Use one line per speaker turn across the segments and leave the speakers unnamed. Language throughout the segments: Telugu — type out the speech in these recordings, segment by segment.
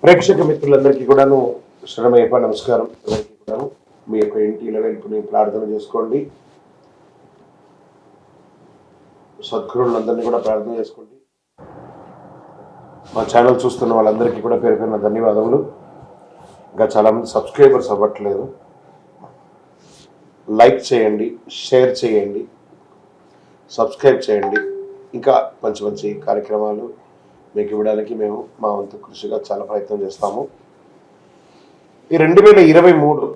ప్రేక్షక మిత్రులందరికీ కూడాను శరణమయ్యప్ప నమస్కారం. అందరికీ కూడాను మీ యొక్క ఇంటి ఇలవెల్పుని ప్రార్థన చేసుకోండి. సద్గురువులందరినీ కూడా ప్రార్థన చేసుకోండి. మా ఛానల్ చూస్తున్న వాళ్ళందరికీ కూడా పేరు పేరున ధన్యవాదములు. ఇంకా చాలామంది సబ్స్క్రైబర్స్ అవ్వట్లేదు. లైక్ చేయండి, షేర్ చేయండి, సబ్స్క్రైబ్ చేయండి. ఇంకా మంచి మంచి కార్యక్రమాలు మీకు ఇవ్వడానికి మేము మా వంతు కృషిగా చాలా ప్రయత్నం చేస్తాము. ఈ 2023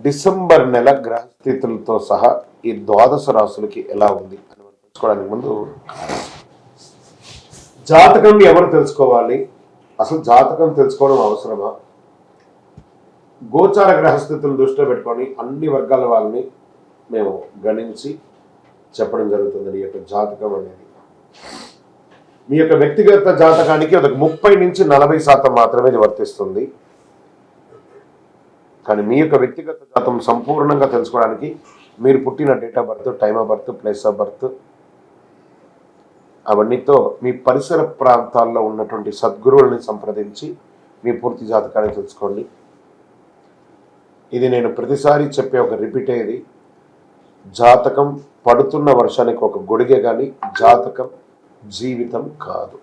డిసెంబర్ నెల గ్రహస్థితులతో సహా ఈ ద్వాదశ రాశులకి ఎలా ఉంది అని మనం తెలుసుకోవడానికి ముందు జాతకం ఎవరు తెలుసుకోవాలి, అసలు జాతకం తెలుసుకోవడం అవసరమా, గోచార గ్రహస్థితులను దృష్టిలో పెట్టుకొని అన్ని వర్గాల వాళ్ళని మేము గణించి చెప్పడం జరుగుతుంది. ఈ యొక్క జాతకం అనేది మీ యొక్క వ్యక్తిగత జాతకానికి ఒక 30 నుంచి 40% మాత్రమే ఇది వర్తిస్తుంది. కానీ మీ యొక్క వ్యక్తిగత జాతకం సంపూర్ణంగా తెలుసుకోవడానికి మీరు పుట్టిన date of birth, time of birth, place of birth అవన్నీతో మీ పరిసర ప్రాంతాల్లో ఉన్నటువంటి సద్గురువుల్ని సంప్రదించి మీ పూర్తి జాతకాన్ని తెలుసుకోండి. ఇది నేను ప్రతిసారి చెప్పే ఒక రిపీట్ అయ్యేది. జాతకం పడుతున్న వర్షానికి ఒక గొడిగే కానీ జాతకం జీవితం కాదు.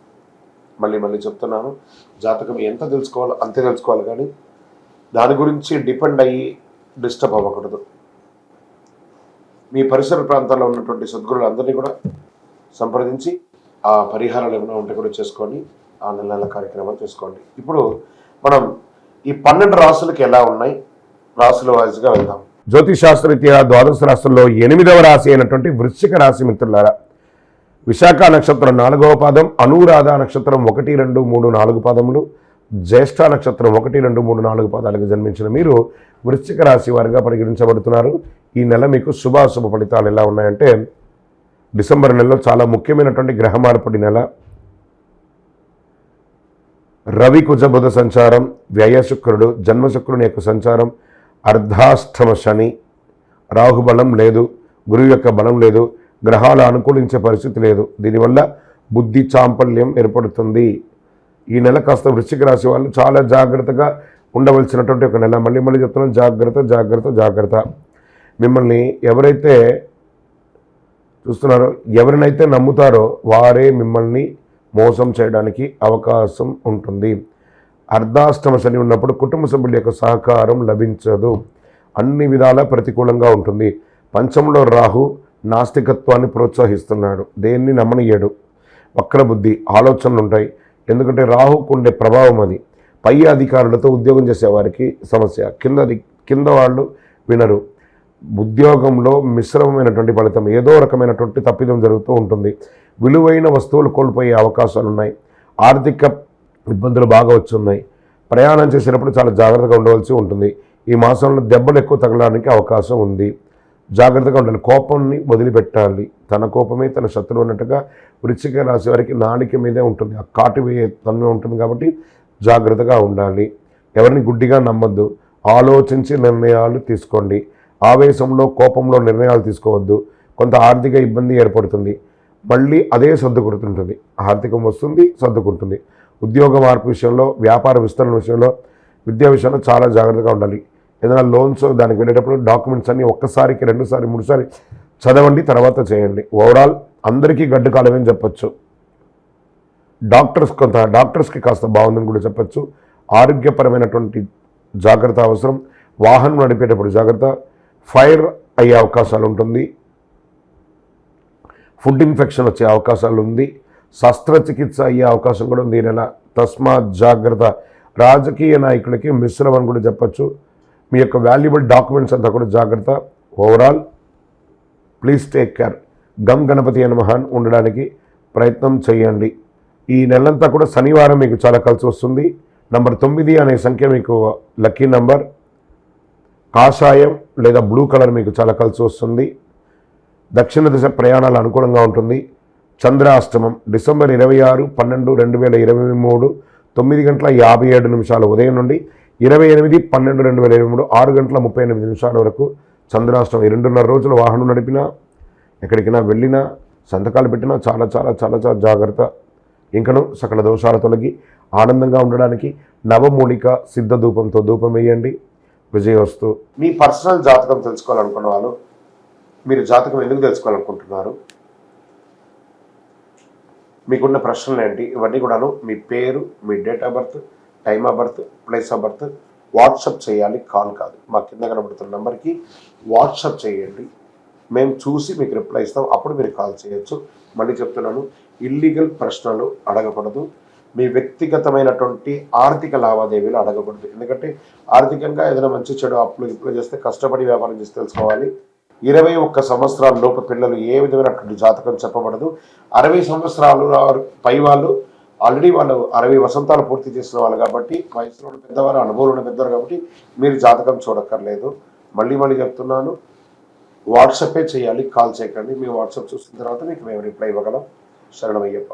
మళ్ళీ చెప్తున్నాను, జాతకం ఎంత తెలుసుకోవాలో అంతే తెలుసుకోవాలి, కానీ దాని గురించి డిపెండ్ అయ్యి డిస్టర్బ్ అవ్వకూడదు. మీ పరిసర ప్రాంతాల్లో ఉన్నటువంటి సద్గురులందరినీ కూడా సంప్రదించి ఆ పరిహారాలు ఏమైనా ఉంటే కూడా చేసుకొని ఆ నెల కార్యక్రమాలు చేసుకోండి. ఇప్పుడు మనం ఈ 12 రాశులకి ఎలా ఉన్నాయి, రాశుల వాయిస్గా వెళ్దాం. జ్యోతిషాస్త్రరీత్యా ద్వాదశ రాశుల్లో 8వ రాశి అయినటువంటి వృశ్చిక రాశి మిత్రులారా, విశాఖ నక్షత్రం 4వ పాదం, అనురాధ నక్షత్రం 1, 2, 3, 4 పాదములు, జ్యేష్ఠ నక్షత్రం 1, 2, 3, 4 పాదాలకు జన్మించిన మీరు వృశ్చిక రాశి వారిగా పరిగణించబడుతున్నారు. ఈ నెల మీకు శుభాశుభ ఫలితాలు ఎలా ఉన్నాయంటే, డిసెంబర్ నెలలో చాలా ముఖ్యమైనటువంటి గ్రహ మార్పిడి నెల. రవి కుజ బుధ సంచారం, వ్యయ శుక్రుడు, జన్మ శుక్రుని యొక్క సంచారం, అర్ధాష్టమ శని, రాహుబలం లేదు, గురువు యొక్క బలం లేదు, గ్రహాలు అనుకూలించే పరిస్థితి లేదు. దీనివల్ల బుద్ధి చాంపల్యం ఏర్పడుతుంది. ఈ నెల కాస్త వృశ్చిక రాశి వాళ్ళు చాలా జాగ్రత్తగా ఉండవలసినటువంటి ఒక నెల. మళ్ళీ చెప్తున్నాం, జాగ్రత్త జాగ్రత్త జాగ్రత్త. మిమ్మల్ని ఎవరైతే చూస్తున్నారో, ఎవరినైతే నమ్ముతారో వారే మిమ్మల్ని మోసం చేయడానికి అవకాశం ఉంటుంది. అర్ధాష్టమ శని ఉన్నప్పుడు కుటుంబ సభ్యుల యొక్క సహకారం లభించదు, అన్ని విధాలా ప్రతికూలంగా ఉంటుంది. పంచంలో రాహు నాస్తికత్వాన్ని ప్రోత్సహిస్తున్నాడు, దేన్ని నమ్మనీయడు, వక్రబుద్ధి ఆలోచనలు ఉంటాయి. ఎందుకంటే రాహుకు ఉండే ప్రభావం అది. పై అధికారులతో ఉద్యోగం చేసేవారికి సమస్య, కింద వాళ్ళు వినరు. ఉద్యోగంలో మిశ్రమమైనటువంటి ఫలితం, ఏదో రకమైనటువంటి తప్పిదం జరుగుతూ ఉంటుంది. విలువైన వస్తువులు కోల్పోయే అవకాశాలు ఉన్నాయి. ఆర్థిక ఇబ్బందులు బాగా వచ్చున్నాయి. ప్రయాణం చేసేటప్పుడు చాలా జాగ్రత్తగా ఉండవలసి ఉంటుంది. ఈ మాసంలో దెబ్బలు ఎక్కువ తగలడానికి అవకాశం ఉంది. జాగ్రత్తగా ఉండాలి. కోపాన్ని వదిలిపెట్టాలి. తన కోపమే తన శత్రువు అన్నట్టుగా వృశ్చిక రాశి వారికి నాలిక మీదే ఉంటుంది, ఆ కాటు వేయే తన్మే ఉంటుంది. కాబట్టి జాగ్రత్తగా ఉండాలి. ఎవరిని గుడ్డిగా నమ్మద్దు, ఆలోచించి నిర్ణయాలు తీసుకోండి. ఆవేశంలో కోపంలో నిర్ణయాలు తీసుకోవద్దు. కొంత ఆర్థిక ఇబ్బంది ఏర్పడుతుంది, మళ్ళీ అదే సర్దుకుంటుంటుంది. ఆర్థికం వస్తుంది, సర్దుకుంటుంది. ఉద్యోగ మార్పు విషయంలో, వ్యాపార విస్తరణ విషయంలో, విద్యా విషయంలో చాలా జాగ్రత్తగా ఉండాలి. ఏదైనా లోన్స్ దానికి వెళ్ళేటప్పుడు డాక్యుమెంట్స్ అన్నీ ఒక్కసారికి 2 సారి 3 సారి చదవండి, తర్వాత చేయండి. ఓవరాల్ అందరికీ గడ్డు కాలమని చెప్పచ్చు. డాక్టర్స్కి కాస్త బాగుందని కూడా చెప్పచ్చు. ఆరోగ్యపరమైనటువంటి జాగ్రత్త అవసరం. వాహనం నడిపేటప్పుడు జాగ్రత్త. ఫైర్ అయ్యే అవకాశాలు ఉంటుంది. ఫుడ్ ఇన్ఫెక్షన్ వచ్చే అవకాశాలు ఉంది. శస్త్రచికిత్స అయ్యే అవకాశం కూడా ఉంది ఈ నెల. తస్మాత్ జాగ్రత్త. రాజకీయ నాయకులకి మిశ్రమం అని కూడా చెప్పచ్చు. మీ యొక్క వాల్యుబుల్ డాక్యుమెంట్స్ అంతా కూడా జాగ్రత్త. Overall please take care. గం గణపతి అయిన మహాన్ ఉండడానికి ప్రయత్నం చేయండి. ఈ నెలంతా కూడా శనివారం మీకు చాలా కలిసి వస్తుంది. నంబర్ 9 అనే సంఖ్య మీకు లక్కీ నంబర్. కాషాయం లేదా బ్లూ కలర్ మీకు చాలా కలిసి వస్తుంది. దక్షిణ దిశ ప్రయాణాలు అనుకూలంగా ఉంటుంది. చంద్రాష్టమం డిసెంబర్ 26, 12, 2023 9:57 ఉదయం నుండి 28, 12, 2023 6:38 వరకు చంద్రాష్టమం. 2.5 రోజులు వాహనం నడిపినా, ఎక్కడికైనా వెళ్ళినా, సంతకాలు పెట్టినా చాలా చాలా చాలా చాలా జాగ్రత్త. ఇంకను సకల దోషాలు తొలగి ఆనందంగా ఉండడానికి నవమూలిక సిద్ధ ధూపంతో ధూపం వేయండి. విజయవస్తు. మీ పర్సనల్ జాతకం తెలుసుకోవాలనుకున్న వాళ్ళు, మీరు జాతకం ఎందుకు తెలుసుకోవాలనుకుంటున్నారు, మీకున్న ప్రశ్నలు ఏంటి, ఇవన్నీ కూడాను మీ పేరు, మీ date of birth, time of birth, place of birth WhatsApp చేయాలి, కాల్ కాదు. మా కింద కనబడుతున్న నెంబర్కి వాట్సప్ చేయండి, మేము చూసి మీకు రిప్లై ఇస్తాం, అప్పుడు మీరు కాల్ చేయొచ్చు. మళ్ళీ చెప్తున్నాను, ఇల్లీగల్ ప్రశ్నలు అడగకూడదు, మీ వ్యక్తిగతమైనటువంటి ఆర్థిక లావాదేవీలు అడగకూడదు. ఎందుకంటే ఆర్థికంగా ఏదైనా మంచి చెడు అప్లై చేస్తే కష్టపడి వ్యాపారం చేసి తెలుసుకోవాలి. 21 సంవత్సరాల లోపు పిల్లలు ఏ విధమైనటువంటి జాతకం చెప్పబడదు. 60 సంవత్సరాలు పై వాళ్ళు ఆల్రెడీ వాళ్ళు 60 వసంతాలు పూర్తి చేసిన వాళ్ళు కాబట్టి, వయసులో పెద్దవారు, అనుభవంలో పెద్దవారు కాబట్టి మీరు జాతకం చూడక్కర్లేదు. మళ్ళీ చెప్తున్నాను, వాట్సాపే చేయాలి, కాల్ చేయకండి. మీ వాట్సాప్ చూసిన తర్వాత మీకు మేము రిప్లై ఇవ్వగలం. శరణమయ్యప్ప.